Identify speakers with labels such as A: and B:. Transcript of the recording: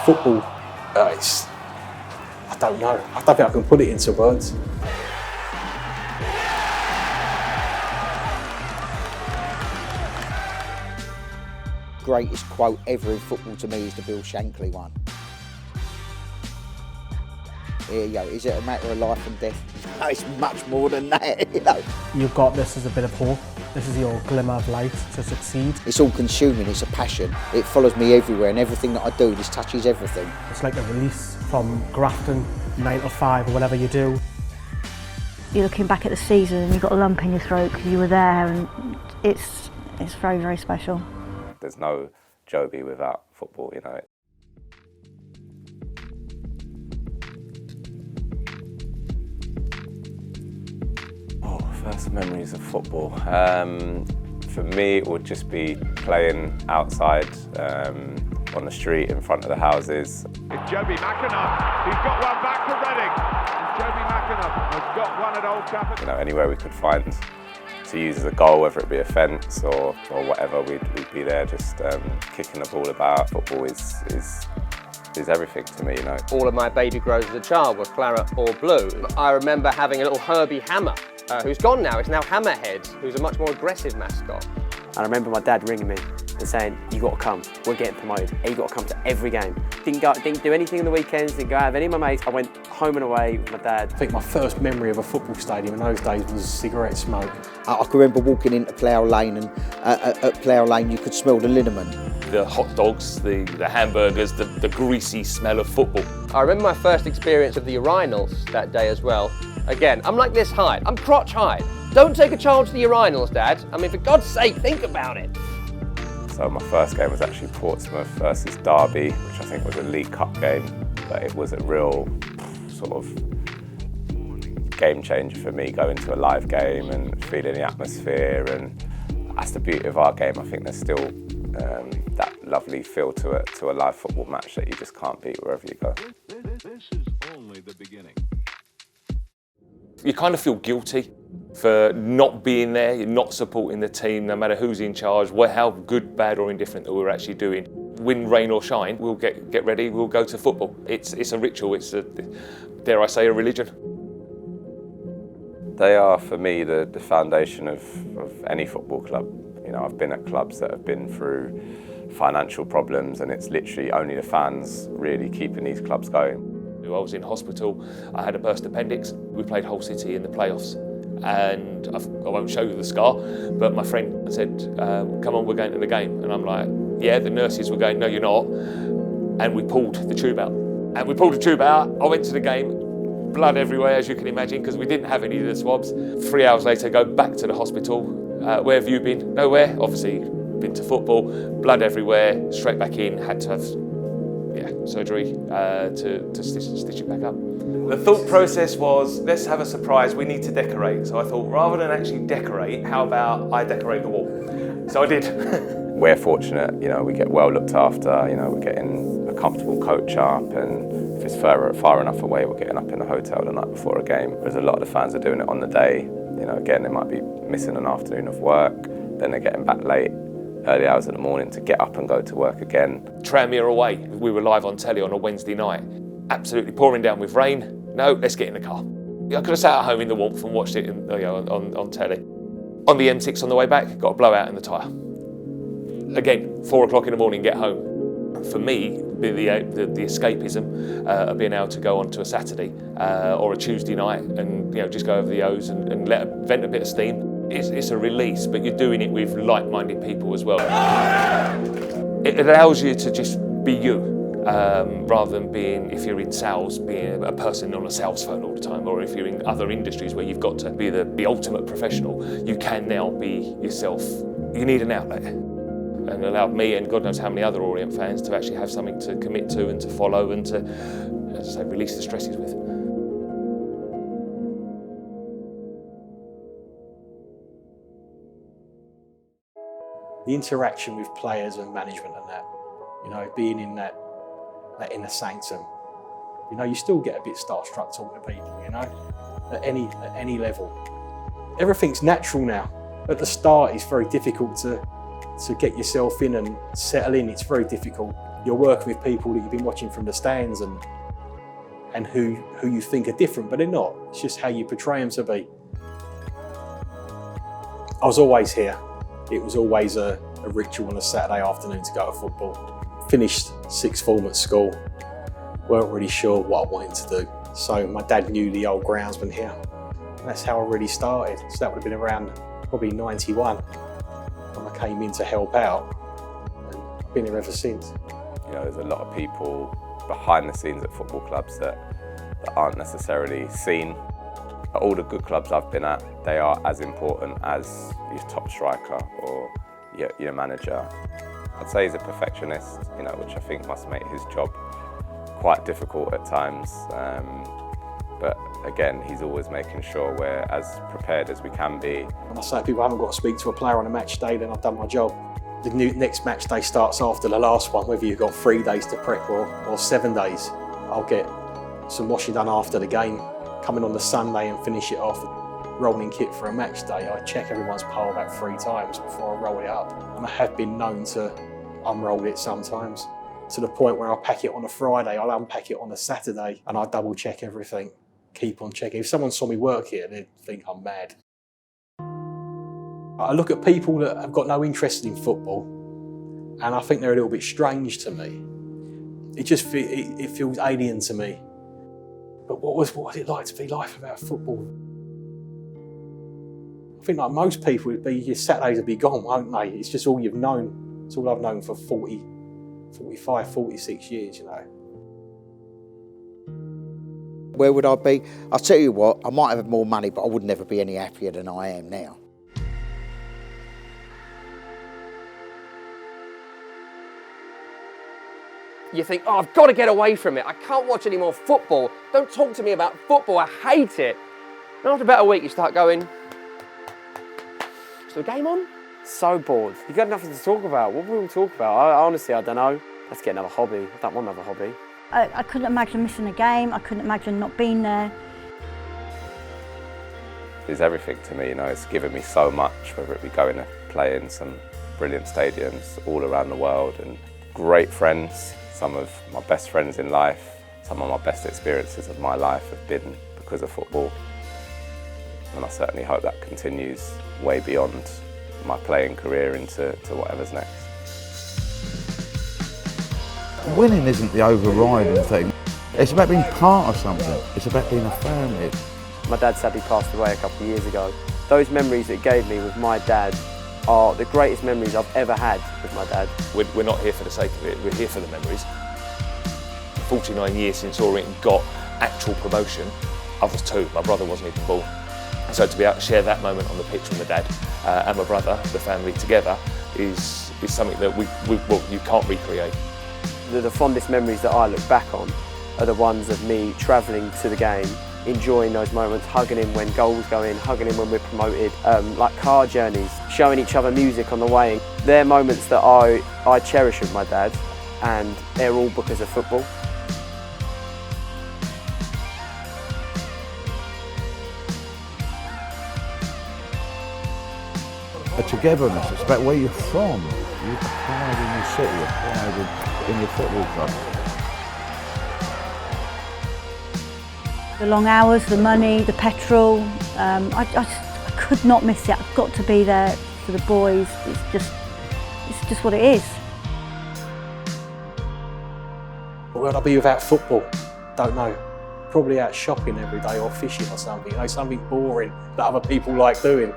A: football, I don't know. I don't think I can put it into words.
B: Greatest quote ever in football to me is the Bill Shankly one. Here you go, is it a matter of life and death? No, it's much more than that, you know.
C: You've got this as a bit of hope. This is your glimmer of light to succeed.
B: It's all consuming, it's a passion. It follows me everywhere, and everything that I do, this touches everything.
C: It's like a release from grafting 9 to 5 or whatever you do.
D: You're looking back at the season and you've got a lump in your throat because you were there, and it's very, very special.
E: There's no Joby without football, you know. First memories of football. For me, it would just be playing outside on the street in front of the houses.
F: It's Joby McAnuff. He's got one back for Reading. Joby McAnuff has got one at Old Trafford.
E: You know, anywhere we could find to use as a goal, whether it be a fence or whatever, we'd be there just kicking the ball about. Football is everything to me, you know.
G: All of my baby grows as a child were claret or blue. I remember having a little Herbie Hammer, who's gone now. It's now Hammerhead, who's a much more aggressive mascot.
H: I remember my dad ringing me and saying, "You got to come. We're getting promoted. And you got to come to every game." Didn't do anything on the weekends. Didn't go out with any of my mates. I went home and away with my dad.
A: I think my first memory of a football stadium in those days was cigarette smoke.
B: I can remember walking into Plough Lane, and at Plough Lane you could smell the liniment.
I: The hot dogs, the hamburgers, the greasy smell of football.
G: I remember my first experience of the urinals that day as well. Again, I'm like this height. I'm crotch high. Don't take a child to the urinals, Dad. I mean, for God's sake, think about it.
E: So my first game was actually Portsmouth versus Derby, which I think was a League Cup game, but it was a real sort of game changer for me, going to a live game and feeling the atmosphere, and that's the beauty of our game. I think there's still that lovely feel to a live football match that you just can't beat wherever you go.
F: This is only the beginning.
I: You kind of feel guilty for not being there, you're not supporting the team, no matter who's in charge, how good, bad or indifferent that we're actually doing. Win, rain or shine, we'll get ready, we'll go to football. It's a ritual, it's dare I say, a religion.
E: They are, for me, the foundation of any football club. You know, I've been at clubs that have been through financial problems, and it's literally only the fans really keeping these clubs going.
I: I was in hospital, I had a burst appendix. We played Hull City in the playoffs, and I won't show you the scar, but my friend said, "Come on, we're going to the game." And I'm like, yeah, the nurses were going, "No, you're not." And we pulled the tube out. I went to the game, blood everywhere, as you can imagine, because we didn't have any of the swabs. 3 hours later, go back to the hospital. Where have you been? Nowhere. Obviously, been to football, blood everywhere, straight back in, had to have surgery to stitch it back up. The thought process was, let's have a surprise, we need to decorate. So I thought, rather than actually decorate, how about I decorate the wall? So I did.
E: We're fortunate, you know, we get well looked after, you know, we're getting a comfortable coach up, and if it's far enough away, we're getting up in a hotel the night before a game. Whereas a lot of the fans are doing it on the day. You know, again, they might be missing an afternoon of work, then they're getting back late, early hours of the morning to get up and go to work again. Tranmere away, we were live on telly on a Wednesday night. Absolutely pouring down with rain. No, let's get in the car. I could have sat at home in the warmth and watched it on telly. On the M6 on the way back, got a blowout in the tyre. Again, 4 o'clock in the morning, get home. For me, the escapism of being able to go on to a Saturday or a Tuesday night and just go over the O's and vent a bit of steam. It's a release, but you're doing it with like-minded people as well. It allows you to just be you, rather than being, if you're in sales, being a person on a sales phone all the time, or if you're in other industries where you've got to be the ultimate professional, you can now be yourself. You need an outlet. And allowed me and God knows how many other Orient fans to actually have something to commit to and to follow and to, as I say, release the stresses with.
A: The interaction with players and management and that, being in that inner sanctum, you still get a bit starstruck talking to people, at any level. Everything's natural now. At the start, it's very difficult to get yourself in and settle in. It's very difficult. You're working with people that you've been watching from the stands and who you think are different, but they're not. It's just how you portray them to be. I was always here. It was always a ritual on a Saturday afternoon to go to football. Finished sixth form at school. Weren't really sure what I wanted to do. So my dad knew the old groundsman here. And that's how I really started. So that would have been around probably 91 when I came in to help out. And I've been here ever since.
E: You know, there's a lot of people behind the scenes at football clubs that aren't necessarily seen. At all the good clubs I've been at, they are as important as your top striker or your manager. I'd say he's a perfectionist, you know, which I think must make his job quite difficult at times. But again, he's always making sure we're as prepared as we can be.
A: When I say people haven't got to speak to a player on a match day, then I've done my job. The next match day starts after the last one, whether you've got 3 days to prep or 7 days. I'll get some washing done after the game, come in on the Sunday and finish it off. Rolling kit for a match day, I check everyone's pole about 3 times before I roll it up. And I have been known to unroll it sometimes, to the point where I'll pack it on a Friday, I'll unpack it on a Saturday, and I double check everything, keep on checking. If someone saw me work here, they'd think I'm mad. I look at people that have got no interest in football, and I think they're a little bit strange to me. It feels alien to me. But what was it like to be life without football? I think like most people, your Saturdays would be gone, won't they? It's just all you've known. It's all I've known for 40, 45, 46 years, you know.
B: Where would I be? I'll tell you what, I might have more money, but I would never be any happier than I am now.
G: You think, oh, I've got to get away from it. I can't watch any more football. Don't talk to me about football. I hate it. And after about a week, you start going, is the game on?
H: So bored. You've got nothing to talk about. What will we talk about? Honestly, I don't know. Let's get another hobby. I don't want another hobby.
D: I couldn't imagine missing a game. I couldn't imagine not being there.
E: It's everything to me, you know, it's given me so much, whether it be going to play in some brilliant stadiums all around the world, and great friends. Some of my best friends in life, some of my best experiences of my life have been because of football. And I certainly hope that continues way beyond my playing career into whatever's next.
J: Winning isn't the overriding thing. It's about being part of something. It's about being a family.
H: My dad sadly passed away a couple of years ago. Those memories it gave me with my dad are the greatest memories I've ever had with my dad.
I: We're not here for the sake of it, we're here for the memories. 49 years since Orient got actual promotion, I was 2, my brother wasn't even born. So to be able to share that moment on the pitch with my dad and my brother, the family together, is something that you can't recreate.
H: The fondest memories that I look back on are the ones of me travelling to the game, enjoying those moments, hugging him when goals go in, hugging him when we're promoted, like car journeys, showing each other music on the way. They're moments that I cherish with my dad, and they're all because of football.
J: A togetherness, it's about where you're from. You're pride in your city, you're pride in your football club.
D: The long hours, the money, the petrol, I could not miss it. I've got to be there for the boys. It's just what it is.
A: Where would I be without football? Don't know. Probably out shopping every day or fishing or something. You know, something boring that other people like doing.